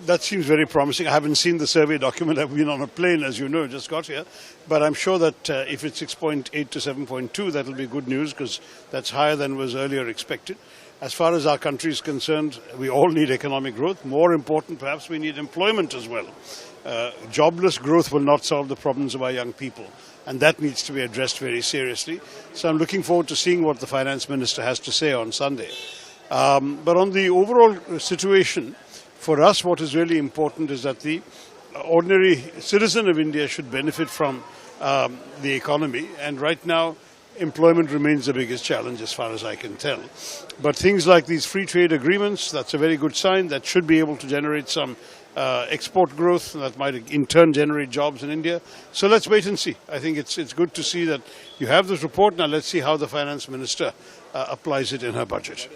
That seems very promising. I haven't seen the survey document. I've been on a plane, as you know, just got here. But I'm sure that if it's 6.8 to 7.2, that will be good news because that's higher than was earlier expected. As far as our country is concerned, we all need economic growth. More important, perhaps, we need employment as well. Jobless growth will not solve the problems of our young people, and that needs to be addressed very seriously. So I'm looking forward to seeing what the finance minister has to say on Sunday. But on the overall situation, for us, what is really important is that the ordinary citizen of India should benefit from the economy. And right now, employment remains the biggest challenge as far as I can tell. But things like these free trade agreements, that's a very good sign. That should be able to generate some export growth that might in turn generate jobs in India. So let's wait and see. I think it's good to see that you have this report. Now let's see how the finance minister applies it in her budget.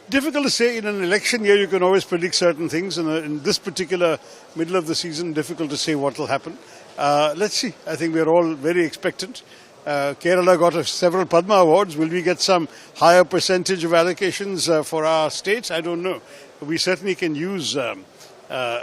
Difficult to say. In an election year, you can always predict certain things. And in this particular middle of the season, difficult to say what will happen. Let's see. I think we're all very expectant. Kerala got several Padma Awards. Will we get some higher percentage of allocations for our states? I don't know. We certainly can use a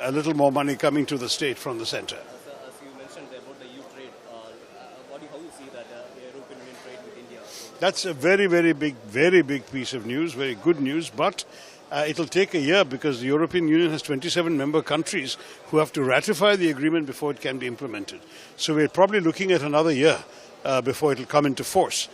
little more money coming to the state from the centre. As you mentioned about the EU trade, how do you see that the European Union trade with India? That's a very big piece of news, very good news, but it'll take a year because the European Union has 27 member countries who have to ratify the agreement before it can be implemented. So we're probably looking at another year before it will come into force.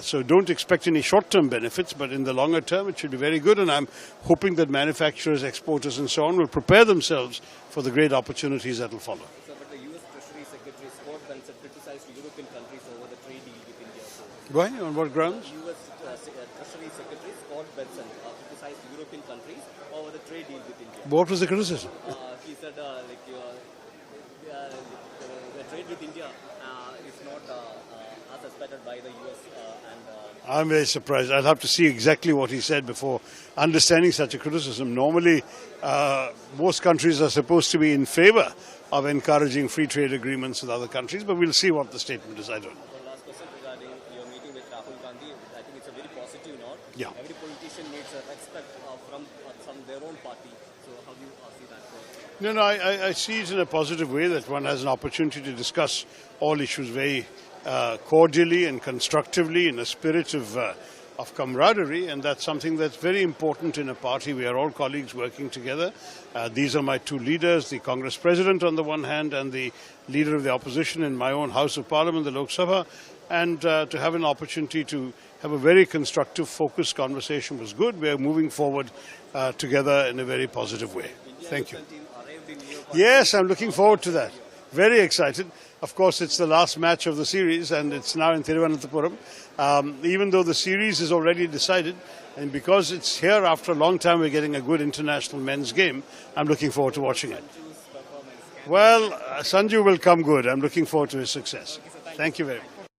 So don't expect any short-term benefits, but in the longer term it should be very good, and I'm hoping that manufacturers, exporters and so on will prepare themselves for the great opportunities that will follow. So, but the US Treasury Secretary Scott Bessent criticized European countries over the trade deal with India. Why? On what grounds? US Treasury Secretary Scott Bessent criticized European countries over the trade deal with India. What was the criticism? He said the trade with India is not as expected by the US I'm very surprised. I'll have to see exactly what he said before understanding such a criticism. Normally, most countries are supposed to be in favor of encouraging free trade agreements with other countries, but we'll see what the statement is. I don't know. One last question regarding your meeting with Rahul Gandhi. I think it's a very positive note. Yeah. Every politician needs respect from their own party. So how do you see that? No, I see it in a positive way that one has an opportunity to discuss all issues very cordially and constructively in a spirit of camaraderie, and that's something that's very important in a party. We are all colleagues working together. These are my two leaders, the Congress President on the one hand and the Leader of the Opposition in my own House of Parliament, the Lok Sabha, and to have an opportunity to have a very constructive, focused conversation was good. We are moving forward together in a very positive way. Thank you. Yes, I'm looking forward to that. Very excited. Of course, it's the last match of the series and it's now in Thiruvananthapuram. Even though the series is already decided, and because it's here after a long time, we're getting a good international men's game. I'm looking forward to watching it. Well, Sanju will come good. I'm looking forward to his success. Thank you very much.